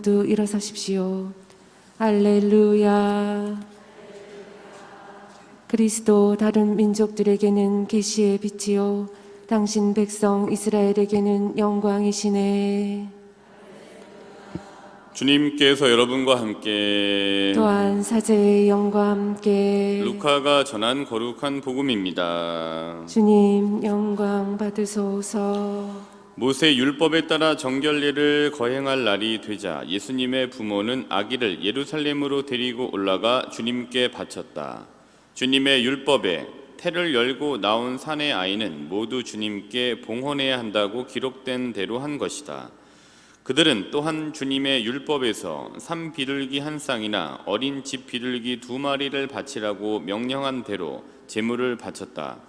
모두 일어서십시오. 할렐루야. 그리스도 다른 민족들에게는 계시의 빛이요 당신 백성 이스라엘에게는 영광이시네. 주님께서 여러분과 함께 또한 사제의 영과 함께 루카가 전한 거룩한 복음입니다. 주님 영광 받으소서. 모세 율법에 따라 정결례를 거행할 날이 되자 예수님의 부모는 아기를 예루살렘으로 데리고 올라가 주님께 바쳤다. 주님의 율법에 태를 열고 나온 산의 아이는 모두 주님께 봉헌해야 한다고 기록된 대로 한 것이다. 그들은 또한 주님의 율법에서 삼 비둘기 한 쌍이나 어린 집 비둘기 2마리를 바치라고 명령한 대로 제물을 바쳤다.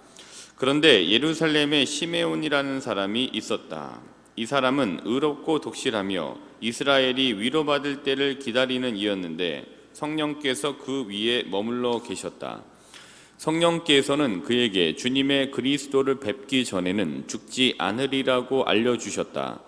그런데 예루살렘에 시메온이라는 사람이 있었다. 이 사람은 의롭고 독실하며 이스라엘이 위로받을 때를 기다리는 이였는데 성령께서 그 위에 머물러 계셨다. 성령께서는 그에게 주님의 그리스도를 뵙기 전에는 죽지 않으리라고 알려주셨다.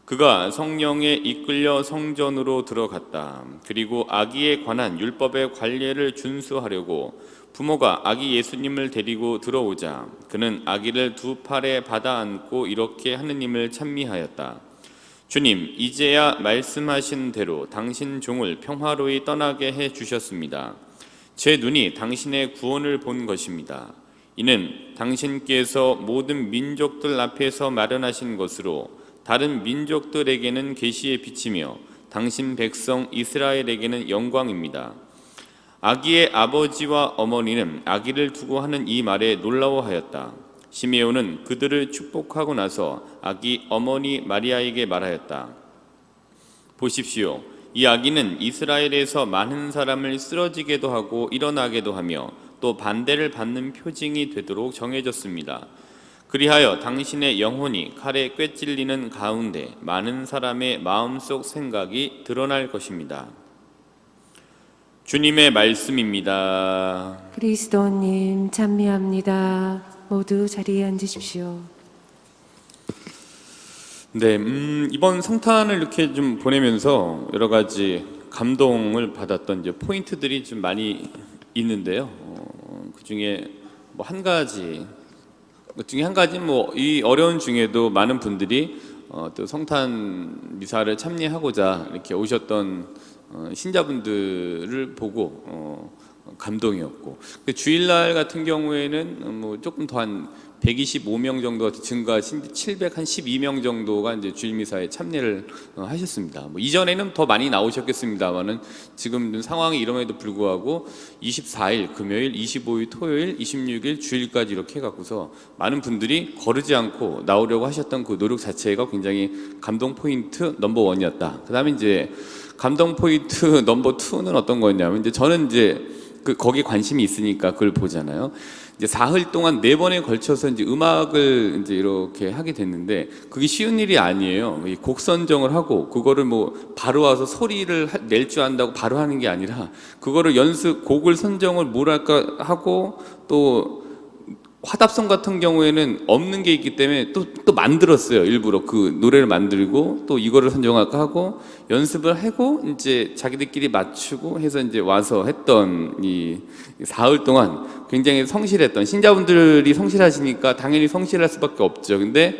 그가 성령에 이끌려 성전으로 들어갔다. 그리고 아기에 관한 율법의 관례를 준수하려고 부모가 아기 예수님을 데리고 들어오자 그는 아기를 2팔에 받아 안고 이렇게 하느님을 찬미하였다. 주님, 이제야 말씀하신 대로 당신 종을 평화로이 떠나게 해 주셨습니다. 제 눈이 당신의 구원을 본 것입니다. 이는 당신께서 모든 민족들 앞에서 마련하신 것으로 다른 민족들에게는 계시의 빛이며 당신 백성 이스라엘에게는 영광입니다. 아기의 아버지와 어머니는 아기를 두고 하는 이 말에 놀라워하였다. 시메온은 그들을 축복하고 나서 아기 어머니 마리아에게 말하였다. 보십시오. 이 아기는 이스라엘에서 많은 사람을 쓰러지게도 하고 일어나게도 하며 또 반대를 받는 표징이 되도록 정해졌습니다. 그리하여 당신의 영혼이 칼에 꿰찔리는 가운데 많은 사람의 마음속 생각이 드러날 것입니다. 주님의 말씀입니다. 그리스도님 찬미합니다. 모두 자리에 앉으십시오. 네, 이번 성탄을 이렇게 좀 보내면서 여러 가지 감동을 받았던 이제 포인트들이 좀 많이 있는데요. 그 중에 뭐 한 가지, 뭐 이 어려운 중에도 많은 분들이 또 성탄 미사를 참여하고자 이렇게 오셨던 신자분들을 보고 감동이었고, 주일날 같은 경우에는 뭐 조금 더 한 125명 정도가 증가하신 712명 정도가 이제 주일 미사에 참여를 하셨습니다. 뭐 이전에는 더 많이 나오셨겠습니다만은 지금 상황이 이럼에도 불구하고 24일 금요일, 25일 토요일, 26일 주일까지 이렇게 해갖고서 많은 분들이 거르지 않고 나오려고 하셨던 그 노력 자체가 굉장히 감동 포인트 넘버 원이었다. 그다음에 이제 감동 포인트 넘버 2는 어떤 거였냐면, 이제 저는 이제 거기 관심이 있으니까 그걸 보잖아요. 이제 사흘 동안 4번에 걸쳐서 이제 음악을 이제 이렇게 하게 됐는데, 그게 쉬운 일이 아니에요. 곡 선정을 하고 그거를 뭐 바로 와서 소리를 낼 줄 안다고 바로 하는 게 아니라, 그거를 곡을 선정을 뭐랄까 하고, 또 화답송 같은 경우에는 없는 게 있기 때문에 또 만들었어요. 일부러 그 노래를 만들고 또 이거를 선정할까 하고 연습을 하고 이제 자기들끼리 맞추고 해서 이제 와서 했던 이 사흘 동안 굉장히 성실했던, 신자분들이 성실하시니까 당연히 성실할 수밖에 없죠. 근데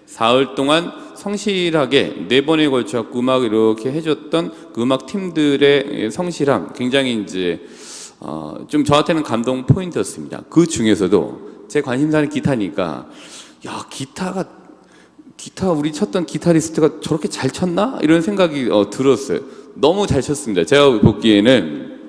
사흘 동안 성실하게 4번에 걸쳐 음악을 이렇게 해줬던 그 음악 팀들의 성실함, 굉장히 이제 좀 저한테는 감동 포인트였습니다. 그 중에서도 제 관심사는 기타니까, 야, 기타 우리 쳤던 기타리스트가 저렇게 잘 쳤나? 이런 생각이 들었어요. 너무 잘 쳤습니다. 제가 보기에는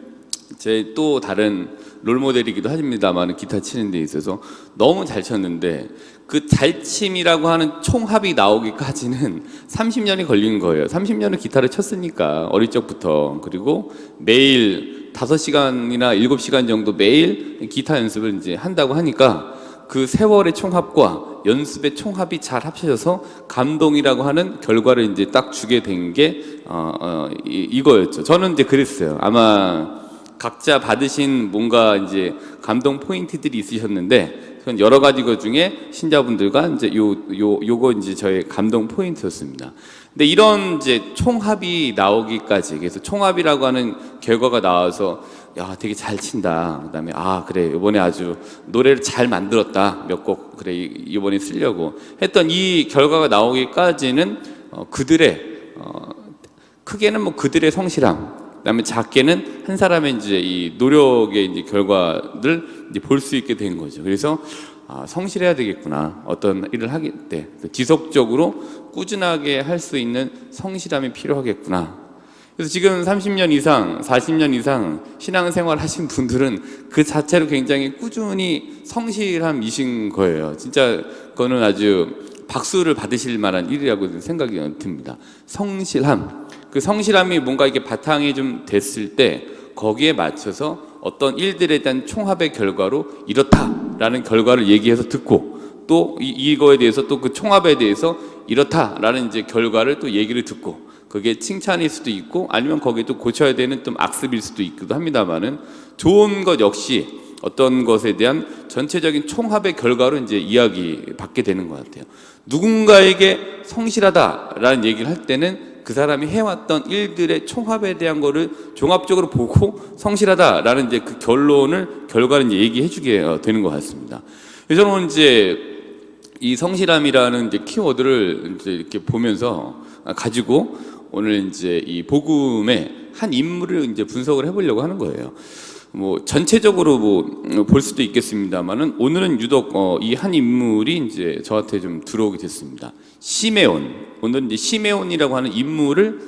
제 또 다른 롤모델이기도 합니다만 기타 치는 데 있어서 너무 잘 쳤는데, 그 잘침이라고 하는 총합이 나오기까지는 30년이 걸린 거예요. 30년을 기타를 쳤으니까 어릴 적부터. 그리고 매일 5시간이나 7시간 정도 매일 기타 연습을 이제 한다고 하니까 그 세월의 총합과 연습의 총합이 잘 합쳐져서 감동이라고 하는 결과를 이제 딱 주게 된 게 이거였죠. 저는 이제 그랬어요. 아마 각자 받으신 뭔가 이제 감동 포인트들이 있으셨는데, 그건 여러 가지 것 중에 신자분들과 이제 요거 이제 저의 감동 포인트였습니다. 근데 이런 이제 총합이 나오기까지, 그래서 총합이라고 하는 결과가 나와서 야 되게 잘 친다, 그다음에 아 그래 이번에 아주 노래를 잘 만들었다, 몇 곡 그래 이번에 쓰려고 했던 이 결과가 나오기까지는 그들의 크게는 뭐 그들의 성실함, 그다음에 작게는 한 사람의 이제 이 노력의 이제 결과를 이제 볼 수 있게 된 거죠. 그래서 성실해야 되겠구나. 어떤 일을 하기 때 지속적으로 꾸준하게 할 수 있는 성실함이 필요하겠구나. 그래서 지금 30년 이상, 40년 이상 신앙생활 하신 분들은 그 자체로 굉장히 꾸준히 성실함이신 거예요. 진짜 그거는 아주 박수를 받으실 만한 일이라고 생각이 듭니다. 성실함. 그 성실함이 뭔가 이렇게 바탕이 좀 됐을 때 거기에 맞춰서 어떤 일들에 대한 총합의 결과로 이렇다라는 결과를 얘기해서 듣고, 또 이거에 대해서 또 그 총합에 대해서 이렇다라는 이제 결과를 또 얘기를 듣고, 그게 칭찬일 수도 있고 아니면 거기에 또 고쳐야 되는 좀 악습일 수도 있기도 합니다만은, 좋은 것 역시 어떤 것에 대한 전체적인 총합의 결과로 이제 이야기 받게 되는 것 같아요. 누군가에게 성실하다라는 얘기를 할 때는 그 사람이 해왔던 일들의 총합에 대한 거를 종합적으로 보고 성실하다라는 이제 그 결과를 이제 얘기해 주게 되는 것 같습니다. 그래서 저는 이제 이 성실함이라는 이제 키워드를 이제 이렇게 보면서 가지고 오늘 이제 이 복음의 한 인물을 이제 분석을 해보려고 하는 거예요. 뭐 전체적으로 뭐 볼 수도 있겠습니다만은 오늘은 유독 이 한 인물이 이제 저한테 좀 들어오게 됐습니다. 시메온. 오늘은 이제 시메온이라고 하는 인물을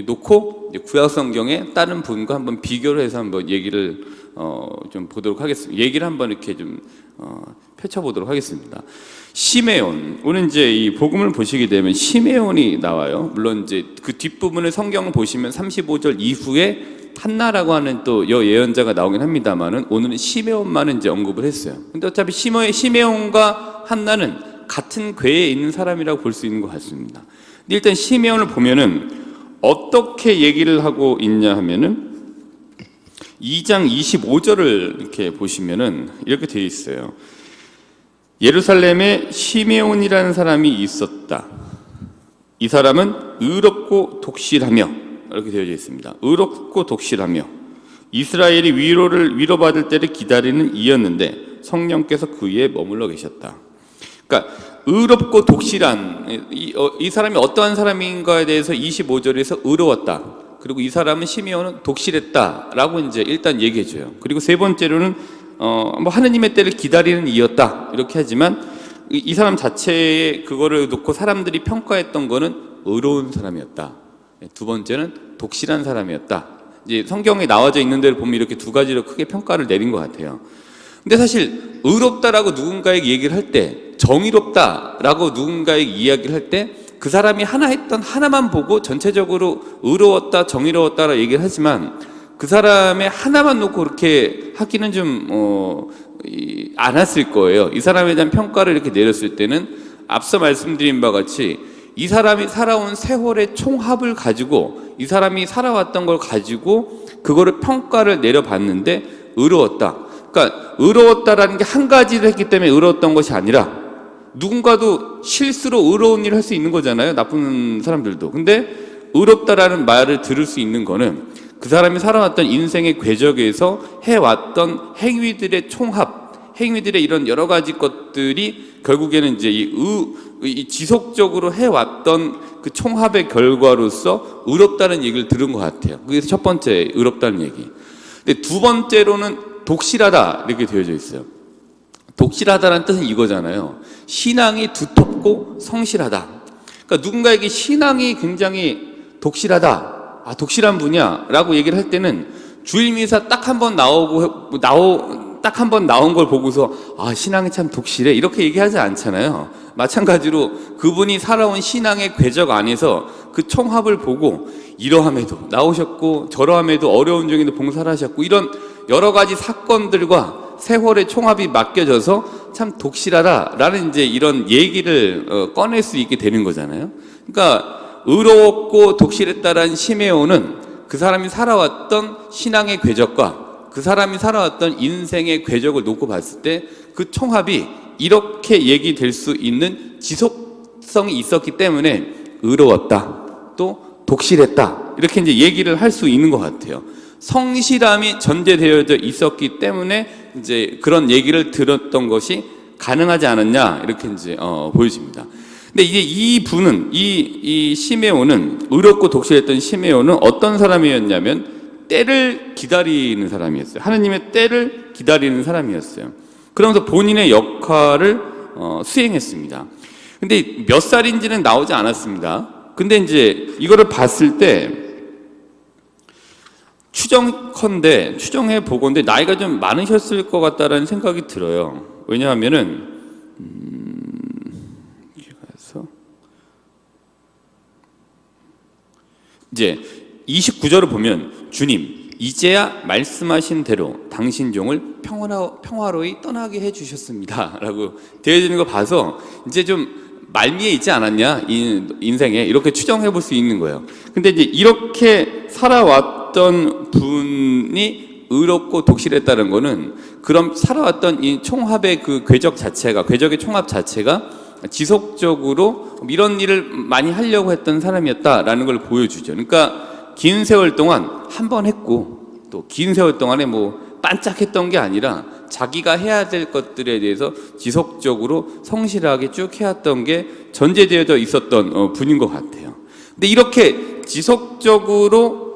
놓고 구약 성경의 다른 분과 한번 비교를 해서 한번 얘기를 좀 보도록 하겠습니다. 얘기를 한번 이렇게 좀 펼쳐보도록 하겠습니다. 시메온. 오늘 이제 이 복음을 보시게 되면 시메온이 나와요. 물론 이제 그 뒷부분을 성경을 보시면 35절 이후에 한나라고 하는 또 예언자가 나오긴 합니다만은 오늘은 시메온만은 이제 언급을 했어요. 근데 어차피 시메온과 한나는 같은 궤에 있는 사람이라고 볼 수 있는 것 같습니다. 근데 일단 시메온을 보면은 어떻게 얘기를 하고 있냐 하면은 2장 25절을 이렇게 보시면은 이렇게 되어 있어요. 예루살렘에 시메온이라는 사람이 있었다. 이 사람은 의롭고 독실하며, 이렇게 되어져 있습니다. 의롭고 독실하며 이스라엘이 위로받을 때를 기다리는 이였는데 성령께서 그 위에 머물러 계셨다. 그러니까 의롭고 독실한 이 사람이 어떠한 사람인가에 대해서 25절에서 의로웠다. 그리고 이 사람은 시메온은 독실했다라고 이제 일단 얘기해줘요. 그리고 세 번째로는 뭐 하느님의 때를 기다리는 이였다 이렇게 하지만 이 사람 자체의 그거를 놓고 사람들이 평가했던 거는 의로운 사람이었다. 두 번째는 독실한 사람이었다. 이제 성경에 나와져 있는 데를 보면 이렇게 두 가지로 크게 평가를 내린 것 같아요. 근데 사실 의롭다라고 누군가에게 얘기를 할 때, 정의롭다라고 누군가에게 이야기를 할 때 그 사람이 하나 했던 하나만 보고 전체적으로 의로웠다, 정의로웠다라고 얘기를 하지만 그 사람의 하나만 놓고 그렇게 하기는 좀 않았을 거예요. 이 사람에 대한 평가를 이렇게 내렸을 때는 앞서 말씀드린 바와 같이 이 사람이 살아온 세월의 총합을 가지고, 이 사람이 살아왔던 걸 가지고 그거를 평가를 내려봤는데 의로웠다. 그러니까 의로웠다라는 게 한 가지를 했기 때문에 의로웠던 것이 아니라 누군가도 실수로 의로운 일을 할 수 있는 거잖아요. 나쁜 사람들도. 근데 의롭다라는 말을 들을 수 있는 거는 그 사람이 살아왔던 인생의 궤적에서 해왔던 행위들의 총합, 행위들의 이런 여러 가지 것들이 결국에는 이제 이 지속적으로 해왔던 그 총합의 결과로서 의롭다는 얘기를 들은 것 같아요. 그게 첫 번째 의롭다는 얘기. 근데 두 번째로는 독실하다 이렇게 되어져 있어요. 독실하다는 뜻은 이거잖아요. 신앙이 두텁고 성실하다. 그러니까 누군가에게 신앙이 굉장히 독실하다, 독실한 분야라고 얘기를 할 때는 주일미사 딱 한 번 딱 한 번 나온 걸 보고서 신앙이 참 독실해 이렇게 얘기하지 않잖아요. 마찬가지로 그분이 살아온 신앙의 궤적 안에서 그 총합을 보고 이러함에도 나오셨고 저러함에도 어려운 중에도 봉사를 하셨고 이런 여러 가지 사건들과 세월의 총합이 맡겨져서 참 독실하다라는 이제 이런 얘기를 꺼낼 수 있게 되는 거잖아요. 그러니까 의롭고 독실했다라는 시메온은 그 사람이 살아왔던 신앙의 궤적과 그 사람이 살아왔던 인생의 궤적을 놓고 봤을 때 그 총합이 이렇게 얘기될 수 있는 지속성이 있었기 때문에 의로웠다. 또 독실했다. 이렇게 이제 얘기를 할 수 있는 것 같아요. 성실함이 전제되어져 있었기 때문에 이제 그런 얘기를 들었던 것이 가능하지 않았냐 이렇게 이제 보여집니다. 근데 이제 이 분은 이 시메온은 의롭고 독실했던 시메온은 어떤 사람이었냐면 때를 기다리는 사람이었어요. 하느님의 때를 기다리는 사람이었어요. 그러면서 본인의 역할을 수행했습니다. 근데 몇 살인지는 나오지 않았습니다. 근데 이제 이거를 봤을 때 추정해 보건데 나이가 좀 많으셨을 것 같다라는 생각이 들어요. 왜냐하면은 이제 29절을 보면 주님 이제야 말씀하신 대로 당신 종을 평화로이 떠나게 해주셨습니다 라고 되어 있는 거 봐서 이제 좀 말미에 있지 않았냐 인생에 이렇게 추정해 볼 수 있는 거예요. 근데 이제 이렇게 살아왔던 분이 의롭고 독실했다는 거는 그럼 살아왔던 이 총합의 그 궤적의 총합 자체가 지속적으로 이런 일을 많이 하려고 했던 사람이었다라는 걸 보여주죠. 그러니까 긴 세월 동안 한 번 했고 또 긴 세월 동안에 뭐 반짝했던 게 아니라 자기가 해야 될 것들에 대해서 지속적으로 성실하게 쭉 해왔던 게 전제되어져 있었던 분인 것 같아요. 근데 이렇게 지속적으로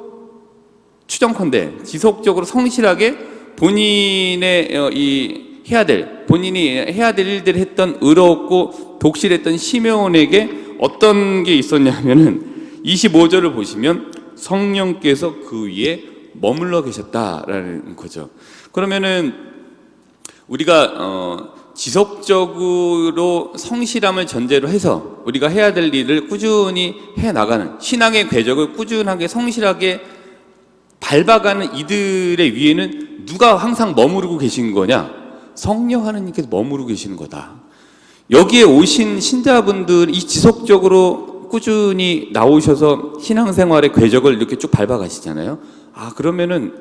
지속적으로 성실하게 본인이 해야 될 일들을 했던 의롭고 독실했던 시메온에게 어떤 게 있었냐면은 25절을 보시면 성령께서 그 위에 머물러 계셨다라는 거죠. 그러면은 우리가 지속적으로 성실함을 전제로 해서 우리가 해야 될 일을 꾸준히 해 나가는 신앙의 궤적을 꾸준하게 성실하게 밟아가는 이들의 위에는 누가 항상 머무르고 계신 거냐? 성령 하느님께서 머무르고 계시는 거다. 여기에 오신 신자분들이 지속적으로 꾸준히 나오셔서 신앙생활의 궤적을 이렇게 쭉 밟아가시잖아요. 그러면은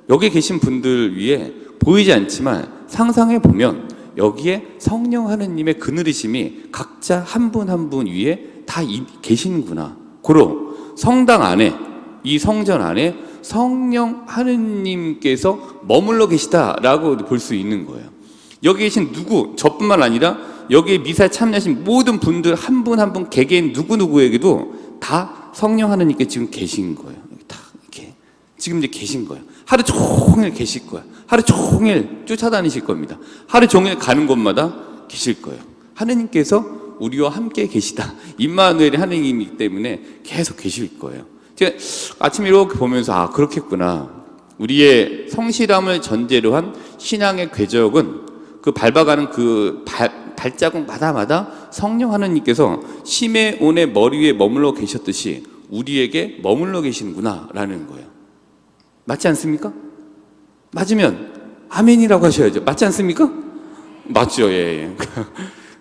여기 계신 분들 위에 보이지 않지만 상상해 보면 여기에 성령 하느님의 그늘이심이 각자 한 분 한 분 위에 다 계시는구나. 고로 성당 안에, 이 성전 안에 성령 하느님께서 머물러 계시다라고 볼 수 있는 거예요. 여기 계신 저뿐만 아니라 여기에 미사에 참여하신 모든 분들 한 분 한 분 개개인 누구에게도 다 성령 하느님께 지금 계신 거예요. 다 이렇게 지금 이제 계신 거예요. 하루 종일 계실 거예요. 하루 종일 쫓아다니실 겁니다. 하루 종일 가는 곳마다 계실 거예요. 하느님께서 우리와 함께 계시다. 임마누엘이 하느님이기 때문에 계속 계실 거예요. 제가 아침에 이렇게 보면서 그렇겠구나. 우리의 성실함을 전제로 한 신앙의 궤적은 그 밟아가는 그 발자국마다 성령 하느님께서 시메온의 머리 위에 머물러 계셨듯이 우리에게 머물러 계시는구나 라는 거예요. 맞지 않습니까? 맞으면 아멘이라고 하셔야죠. 맞지 않습니까? 맞죠. 예.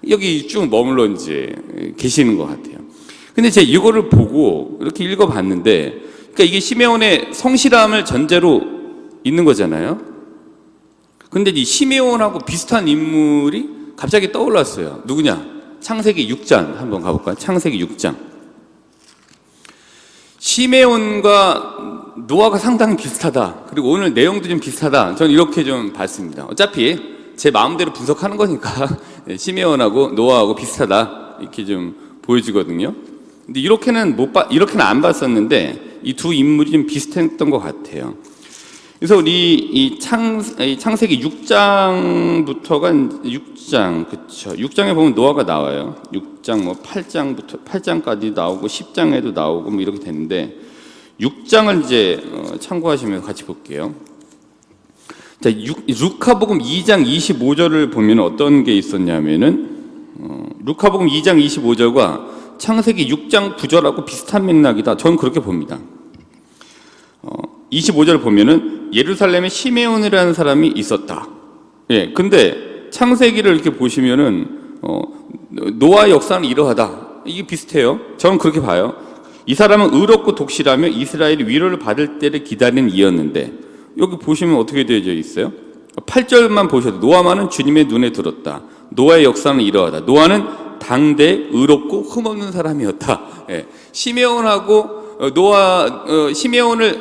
여기 쭉 머물러 이제 계시는 것 같아요. 근데 제가 이거를 보고 이렇게 읽어봤는데, 그러니까 이게 시메온의 성실함을 전제로 있는 거잖아요. 근데 이 시메온하고 비슷한 인물이 갑자기 떠올랐어요. 누구냐? 창세기 6장 한번 가볼까요? 창세기 6장. 시메온과 노아가 상당히 비슷하다. 그리고 오늘 내용도 좀 비슷하다. 저는 이렇게 좀 봤습니다. 어차피 제 마음대로 분석하는 거니까 시메온하고 노아하고 비슷하다 이렇게 좀 보여지거든요. 근데 이렇게는 안 봤었는데 이 두 인물이 좀 비슷했던 것 같아요. 그래서 우리 창세기 6장부터가 6장, 그쵸. 6장에 보면 노아가 나와요. 6장 8장까지 나오고 10장에도 나오고 이렇게 되는데 6장을 이제 참고하시면서 같이 볼게요. 자, 루카복음 2장 25절을 보면 어떤 게 있었냐면은 루카복음 2장 25절과 창세기 6장 9절하고 비슷한 맥락이다. 저는 그렇게 봅니다. 25절 보면은 예루살렘에 시메온이라는 사람이 있었다. 예, 근데 창세기를 이렇게 보시면은 노아의 역사는 이러하다. 이게 비슷해요. 저는 그렇게 봐요. 이 사람은 의롭고 독실하며 이스라엘이 위로를 받을 때를 기다리는 이였는데, 여기 보시면 어떻게 되어져 있어요? 8절만 보셔도 노아만은 주님의 눈에 들었다. 노아의 역사는 이러하다. 노아는 당대 의롭고 흠없는 사람이었다. 예. 시메온을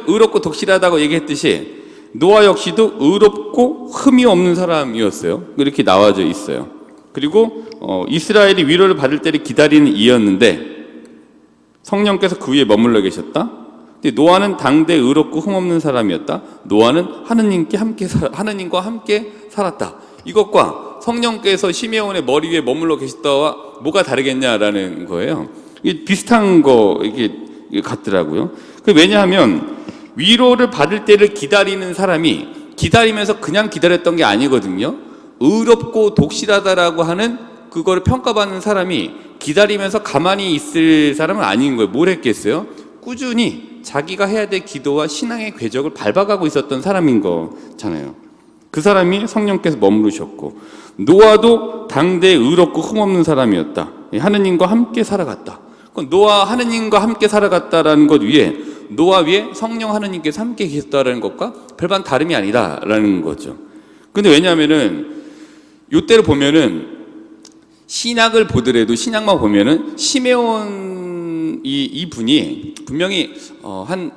의롭고 독실하다고 얘기했듯이 노아 역시도 의롭고 흠이 없는 사람이었어요. 이렇게 나와져 있어요. 그리고 이스라엘이 위로를 받을 때를 기다리는 이였는데 성령께서 그 위에 머물러 계셨다. 근데 노아는 당대 의롭고 흠없는 사람이었다. 노아는 하느님과 함께 살았다. 이것과 성령께서 시메온의 머리 위에 머물러 계셨다와 뭐가 다르겠냐라는 거예요. 이게 비슷한 거 이게 같더라고요. 왜냐하면 위로를 받을 때를 기다리는 사람이 기다리면서 그냥 기다렸던 게 아니거든요. 의롭고 독실하다라고 하는 그거를 평가받는 사람이 기다리면서 가만히 있을 사람은 아닌 거예요. 뭘 했겠어요? 꾸준히 자기가 해야 될 기도와 신앙의 궤적을 밟아가고 있었던 사람인 거잖아요. 그 사람이 성령께서 머무르셨고, 노아도 당대 의롭고 흠없는 사람이었다. 하느님과 함께 살아갔다. 노아 하느님과 함께 살아갔다라는 것 위에 노아 위에 성령 하느님께서 함께 계셨다라는 것과 별반 다름이 아니다라는 거죠. 근데 왜냐하면은 요때를 보면은 신약을 보더라도 신약만 보면은 시메온 이분이 분명히 한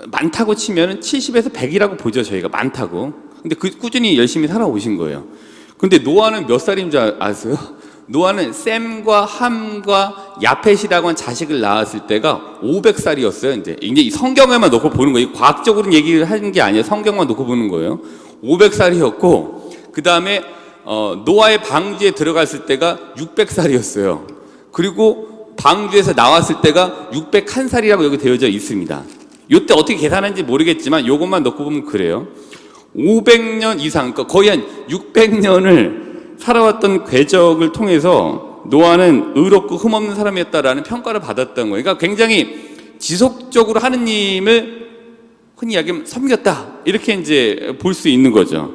많다고 치면은 70에서 100이라고 보죠. 저희가 많다고. 근데 꾸준히 열심히 살아오신 거예요. 근데 노아는 몇 살인 줄 아세요? 노아는 셈과 함과 야펫이라고 한 자식을 낳았을 때가 500살이었어요. 이제 이 성경에만 놓고 보는 거예요. 과학적으로는 얘기를 하는 게 아니에요. 성경만 놓고 보는 거예요. 500살이었고, 그 다음에 노아의 방주에 들어갔을 때가 600살이었어요. 그리고 방주에서 나왔을 때가 601살이라고 여기 되어져 있습니다. 이때 어떻게 계산하는지 모르겠지만 이것만 놓고 보면 그래요. 500년 이상, 그러니까 거의 한 600년을 살아왔던 궤적을 통해서 노아는 의롭고 흠없는 사람이었다라는 평가를 받았던 거예요. 그러니까 굉장히 지속적으로 하느님을 흔히 이야기하면 섬겼다, 이렇게 이제 볼 수 있는 거죠.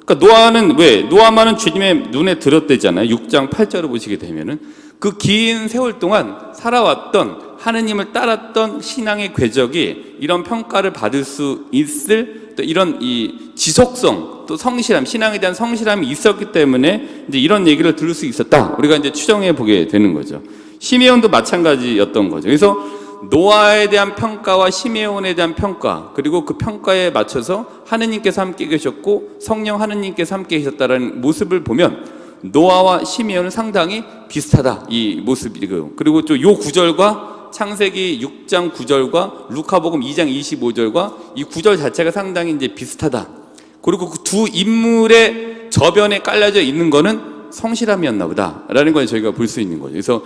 그러니까 노아는 노아만은 주님의 눈에 들었대잖아요. 6장 8절을 보시게 되면은 그 긴 세월 동안 살아왔던 하느님을 따랐던 신앙의 궤적이 이런 평가를 받을 수 있을 또 이런 이 지속성, 또 성실함, 신앙에 대한 성실함이 있었기 때문에 이제 이런 얘기를 들을 수 있었다. 우리가 이제 추정해 보게 되는 거죠. 시메온도 마찬가지였던 거죠. 그래서 노아에 대한 평가와 시메온에 대한 평가, 그리고 그 평가에 맞춰서 하느님께서 함께 계셨고 성령 하느님께서 함께 계셨다라는 모습을 보면 노아와 시메온은 상당히 비슷하다, 이 모습이고, 그리고 또 요 구절과 창세기 6장 9절과 루카복음 2장 25절과 이 구절 자체가 상당히 이제 비슷하다. 그리고 그 두 인물의 저변에 깔려져 있는 거는 성실함이었나 보다라는 걸 저희가 볼 수 있는 거죠. 그래서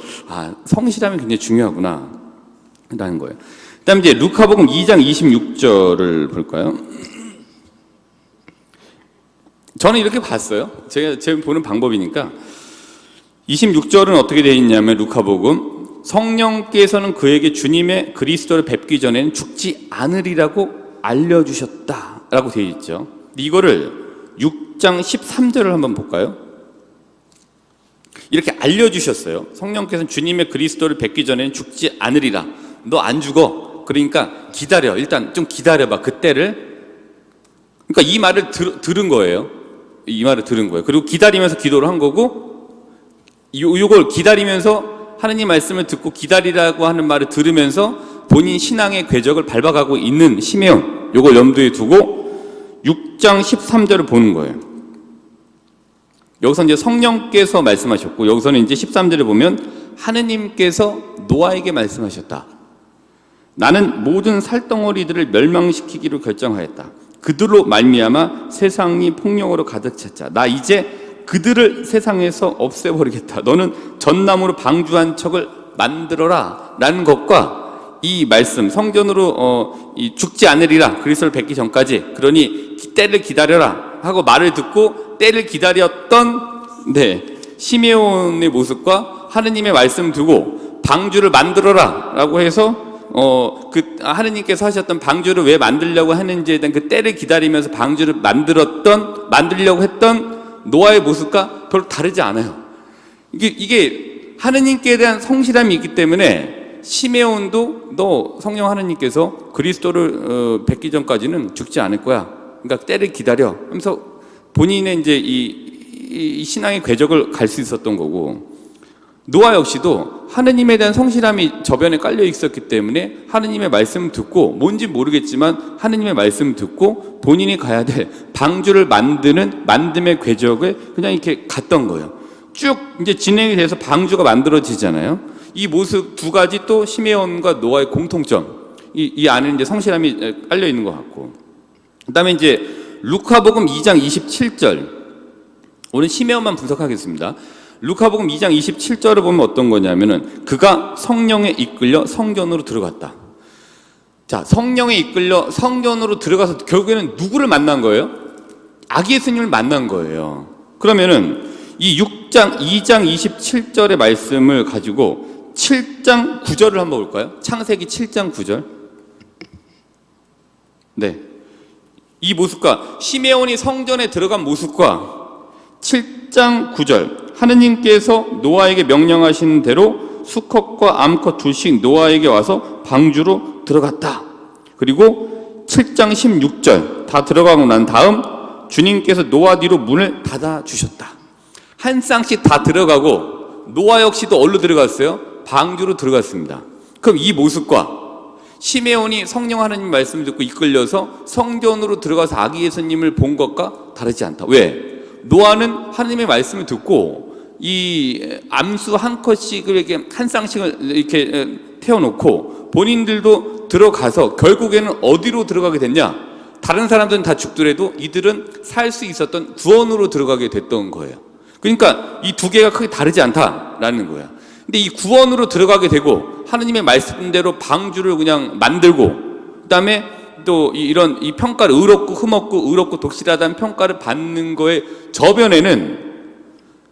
성실함이 굉장히 중요하구나 라는 거예요. 그다음 이제 루카복음 2장 26절을 볼까요? 저는 이렇게 봤어요. 제가 보는 방법이니까 26절은 어떻게 되어 있냐면 루카복음 성령께서는 그에게 주님의 그리스도를 뵙기 전에는 죽지 않으리라고 알려주셨다라고 되어 있죠. 이거를 6장 13절을 한번 볼까요? 이렇게 알려주셨어요. 성령께서는 주님의 그리스도를 뵙기 전에는 죽지 않으리라. 너 안 죽어. 그러니까 기다려. 일단 좀 기다려봐. 그때를. 그러니까 이 말을 들은 거예요. 이 말을 들은 거예요. 그리고 기다리면서 기도를 한 거고, 이걸 기다리면서 하느님 말씀을 듣고 기다리라고 하는 말을 들으면서 본인 신앙의 궤적을 밟아가고 있는 시메온, 이걸 염두에 두고 6장 13절을 보는 거예요. 여기서 이제 성령께서 말씀하셨고, 여기서는 이제 13절을 보면 하느님께서 노아에게 말씀하셨다. 나는 모든 살덩어리들을 멸망시키기로 결정하였다. 그들로 말미암아 세상이 폭력으로 가득 찼자. 나 이제 그들을 세상에서 없애버리겠다. 너는 전나무로 방주 한 척을 만들어라 라는 것과 이 말씀, 성전으로 죽지 않으리라, 그리스도를 뵙기 전까지, 그러니 때를 기다려라 하고 말을 듣고 때를 기다렸던 시메온의 모습과 하느님의 말씀 두고 방주를 만들어라 라고 해서 그 하느님께서 하셨던 방주를 왜 만들려고 하는지에 대한 그 때를 기다리면서 방주를 만들려고 했던 노아의 모습과 별로 다르지 않아요. 이게 하느님께 대한 성실함이 있기 때문에 시메온도 너 성령 하느님께서 그리스도를 뵙기 전까지는 죽지 않을 거야. 그러니까 때를 기다려 하면서 본인의 이제 이 신앙의 궤적을 갈 수 있었던 거고, 노아 역시도 하느님에 대한 성실함이 저변에 깔려 있었기 때문에 하느님의 말씀을 듣고 뭔지 모르겠지만 하느님의 말씀을 듣고 본인이 가야 될 방주를 만듦의 궤적을 그냥 이렇게 갔던 거예요. 쭉 이제 진행이 돼서 방주가 만들어지잖아요. 이 모습 두 가지 또 시메온과 노아의 공통점. 이 안에 이제 성실함이 깔려 있는 것 같고. 그다음에 이제 루카복음 2장 27절. 오늘 시메온만 분석하겠습니다. 루카복음 2장 27절을 보면 어떤 거냐면은 그가 성령에 이끌려 성전으로 들어갔다. 자, 성령에 이끌려 성전으로 들어가서 결국에는 누구를 만난 거예요? 아기 예수님을 만난 거예요. 그러면은 이 2장 27절의 말씀을 가지고 7장 9절을 한번 볼까요? 창세기 7장 9절. 네. 이 모습과 시메온이 성전에 들어간 모습과 7장 9절. 하느님께서 노아에게 명령하신 대로 수컷과 암컷 둘씩 노아에게 와서 방주로 들어갔다. 그리고 7장 16절 다 들어가고 난 다음 주님께서 노아 뒤로 문을 닫아 주셨다. 한 쌍씩 다 들어가고 노아 역시도 어디로 들어갔어요? 방주로 들어갔습니다. 그럼 이 모습과 시메온이 성령 하나님 말씀을 듣고 이끌려서 성전으로 들어가서 아기 예수님을 본 것과 다르지 않다. 왜? 노아는 하나님의 말씀을 듣고 이 암수 한 컷씩을 이렇게 한 쌍씩을 이렇게 태워놓고 본인들도 들어가서 결국에는 어디로 들어가게 됐냐? 다른 사람들은 다 죽더라도 이들은 살 수 있었던 구원으로 들어가게 됐던 거예요. 그러니까 이 두 개가 크게 다르지 않다라는 거야. 근데 이 구원으로 들어가게 되고 하느님의 말씀대로 방주를 그냥 만들고 그다음에 또 이런 이 평가를 의롭고 흠없고 의롭고 독실하다는 평가를 받는 거에 저변에는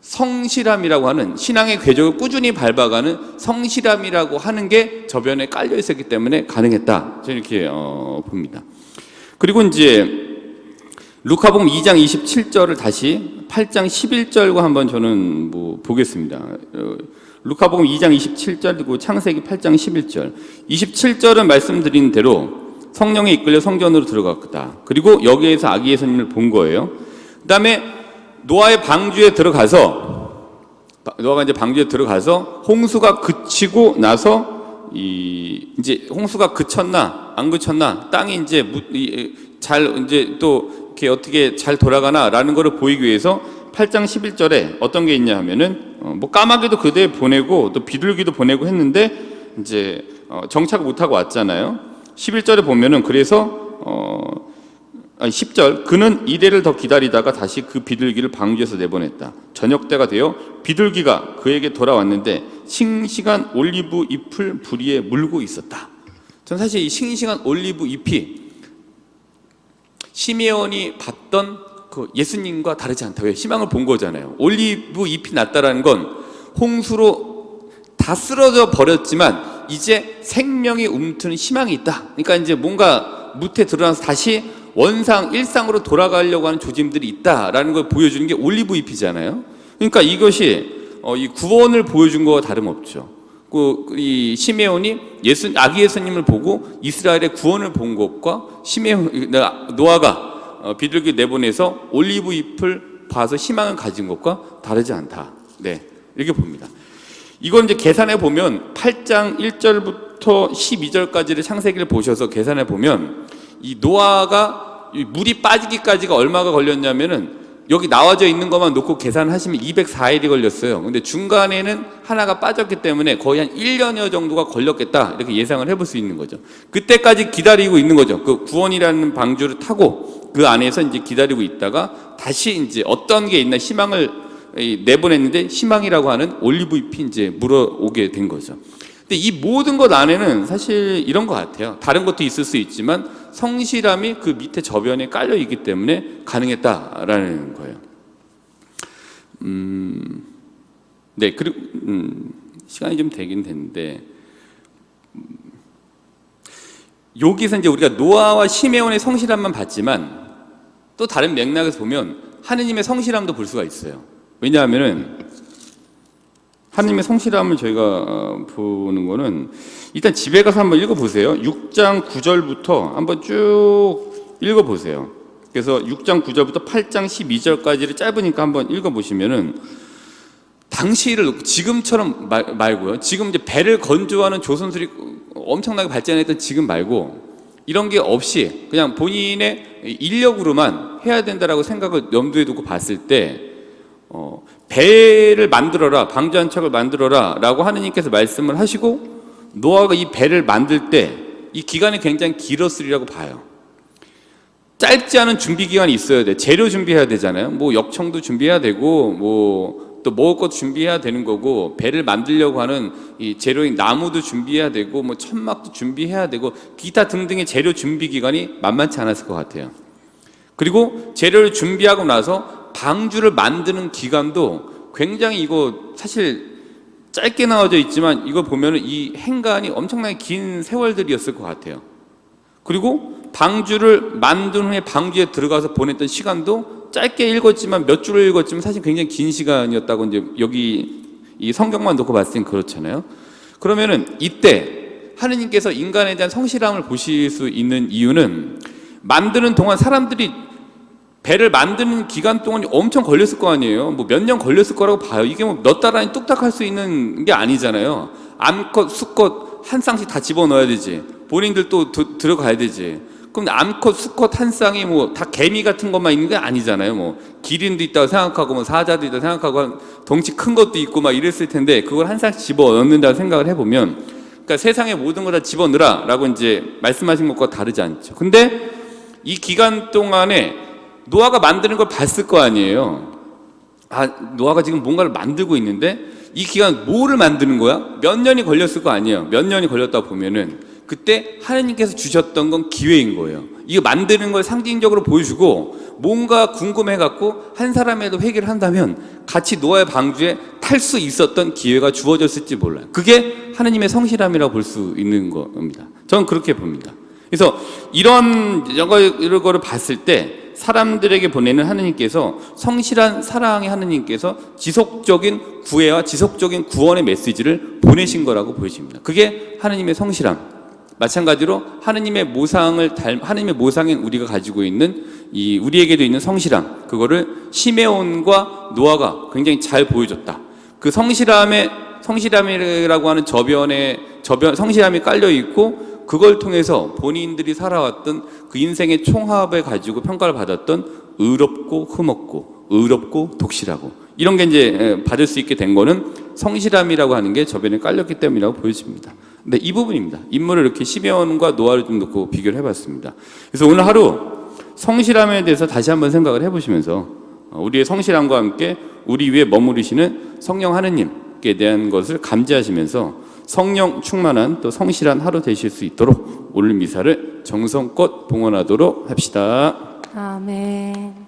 성실함이라고 하는 신앙의 궤적을 꾸준히 밟아가는 성실함이라고 하는 게 저변에 깔려 있었기 때문에 가능했다. 저는 이렇게 봅니다. 그리고 이제 루카복음 2장 27절을 다시 8장 11절과 한번 저는 보겠습니다. 루카복음 2장 27절 그리고 창세기 8장 11절. 27절은 말씀드린 대로 성령에 이끌려 성전으로 들어갔다. 그리고 여기에서 아기 예수님을 본 거예요. 그다음에 노아의 방주에 들어가서 노아가 이제 방주에 들어가서 홍수가 그치고 나서 이제 홍수가 그쳤나 안 그쳤나 땅이 이제 잘 이제 또 이렇게 어떻게 잘 돌아가나라는 것을 보이기 위해서 8장 11절에 어떤 게 있냐 하면은 뭐 까마귀도 그대 보내고 또 비둘기도 보내고 했는데 이제 정착을 못하고 왔잖아요. 11절에 보면은 그래서 10절 그는 이래를 더 기다리다가 다시 그 비둘기를 방주에서 내보냈다. 저녁 때가 되어 비둘기가 그에게 돌아왔는데 싱싱한 올리브 잎을 부리에 물고 있었다. 전 사실 이 싱싱한 올리브 잎이 시메온이 봤던 그 예수님과 다르지 않다. 왜? 희망을 본 거잖아요. 올리브 잎이 났다라는 건 홍수로 다 쓰러져 버렸지만 이제 생명이 움트는 희망이 있다. 그러니까 이제 뭔가 무태 드러나서 다시 원상 일상으로 돌아가려고 하는 조짐들이 있다라는 걸 보여주는 게 올리브 잎이잖아요. 그러니까 이것이 이 구원을 보여준 거와 다름없죠. 이 시메온이 아기 예수님을 보고 이스라엘의 구원을 본 것과 노아가 비둘기 내보내서 올리브 잎을 봐서 희망을 가진 것과 다르지 않다. 네, 이렇게 봅니다. 이건 이제 계산해 보면 8장 1절부터 12절까지를 창세기를 보셔서 계산해 보면 이 노아가 물이 빠지기까지가 얼마가 걸렸냐면은 여기 나와져 있는 것만 놓고 계산하시면 204일이 걸렸어요. 근데 중간에는 하나가 빠졌기 때문에 거의 한 1년여 정도가 걸렸겠다. 이렇게 예상을 해볼 수 있는 거죠. 그때까지 기다리고 있는 거죠. 그 구원이라는 방주를 타고 그 안에서 이제 기다리고 있다가 다시 이제 어떤 게 있나 희망을 내보냈는데 희망이라고 하는 올리브 잎이 이제 물어오게 된 거죠. 근데 이 모든 것 안에는 사실 이런 것 같아요. 다른 것도 있을 수 있지만 성실함이 그 밑에 저변에 깔려 있기 때문에 가능했다라는 거예요. 네, 그리고 시간이 좀 되긴 됐는데 여기서 이제 우리가 노아와 시메온의 성실함만 봤지만 또 다른 맥락에서 보면 하느님의 성실함도 볼 수가 있어요. 왜냐하면은 하느님의 성실함을 저희가 보는 거는 일단 집에 가서 한번 읽어보세요. 6장 9절부터 한번 쭉 읽어보세요. 그래서 6장 9절부터 8장 12절까지를 짧으니까 한번 읽어보시면은 당시를 놓고 지금처럼 말고요. 지금 이제 배를 건조하는 조선술이 엄청나게 발전했던 지금 말고 이런 게 없이 그냥 본인의 인력으로만 해야 된다라고 생각을 염두에 두고 봤을 때 배를 만들어라, 방주 한 척을 만들어라 라고 하느님께서 말씀을 하시고 노아가 이 배를 만들 때 이 기간이 굉장히 길었으리라고 봐요. 짧지 않은 준비 기간이 있어야 돼. 재료 준비해야 되잖아요. 뭐 역청도 준비해야 되고 뭐 또 먹을 것도 준비해야 되는 거고, 배를 만들려고 하는 이 재료인 나무도 준비해야 되고 뭐 천막도 준비해야 되고 기타 등등의 재료 준비 기간이 만만치 않았을 것 같아요. 그리고 재료를 준비하고 나서 방주를 만드는 기간도 굉장히, 이거 사실 짧게 나와져 있지만 이거 보면은 이 행간이 엄청나게 긴 세월들이었을 것 같아요. 그리고 방주를 만든 후에 방주에 들어가서 보냈던 시간도 짧게 읽었지만 몇 줄을 읽었지만 사실 굉장히 긴 시간이었다고 이제 여기 이 성경만 놓고 봤을 땐 그렇잖아요. 그러면은 이때 하느님께서 인간에 대한 성실함을 보실 수 있는 이유는 만드는 동안 사람들이 배를 만드는 기간 동안이 엄청 걸렸을 거 아니에요. 뭐 몇 년 걸렸을 거라고 봐요. 이게 뭐 몇 달 안에 뚝딱 할 수 있는 게 아니잖아요. 암컷, 수컷 한 쌍씩 다 집어넣어야 되지. 본인들 또 들어가야 되지. 그럼 암컷, 수컷 한 쌍이 뭐 다 개미 같은 것만 있는 게 아니잖아요. 뭐 기린도 있다고 생각하고 뭐 사자도 있다고 생각하고 덩치 큰 것도 있고 막 이랬을 텐데 그걸 한 쌍씩 집어넣는다고 생각을 해보면, 그러니까 세상의 모든 걸 다 집어넣으라 라고 이제 말씀하신 것과 다르지 않죠. 근데 이 기간 동안에 노아가 만드는 걸 봤을 거 아니에요. 아, 노아가 지금 뭔가를 만들고 있는데 이 기간 뭐를 만드는 거야? 몇 년이 걸렸을 거 아니에요. 몇 년이 걸렸다 보면은 그때 하나님께서 주셨던 건 기회인 거예요. 이거 만드는 걸 상징적으로 보여주고 뭔가 궁금해갖고 한 사람이라도 회개를 한다면 같이 노아의 방주에 탈 수 있었던 기회가 주어졌을지 몰라요. 그게 하나님의 성실함이라고 볼 수 있는 겁니다. 저는 그렇게 봅니다. 그래서 이런 거를 봤을 때 사람들에게 보내는 하느님께서 성실한 사랑의 하느님께서 지속적인 구애와 지속적인 구원의 메시지를 보내신 거라고 보여집니다. 그게 하느님의 성실함. 마찬가지로 하느님의 모상인 우리가 가지고 있는 이 우리에게도 있는 성실함, 그거를 시메온과 노아가 굉장히 잘 보여줬다. 그 성실함이라고 하는 성실함이 깔려 있고 그걸 통해서 본인들이 살아왔던 그 인생의 총합을 가지고 평가를 받았던 의롭고 흠없고 의롭고 독실하고 이런 게 이제 받을 수 있게 된 거는 성실함이라고 하는 게 저변에 깔렸기 때문이라고 보여집니다. 근데 이 부분입니다. 인물을 이렇게 시메온과 노아를 좀 놓고 비교를 해봤습니다. 그래서 오늘 하루 성실함에 대해서 다시 한번 생각을 해보시면서 우리의 성실함과 함께 우리 위에 머무르시는 성령 하느님께 대한 것을 감지하시면서 성령 충만한 또 성실한 하루 되실 수 있도록 오늘 미사를 정성껏 봉헌하도록 합시다. 아멘.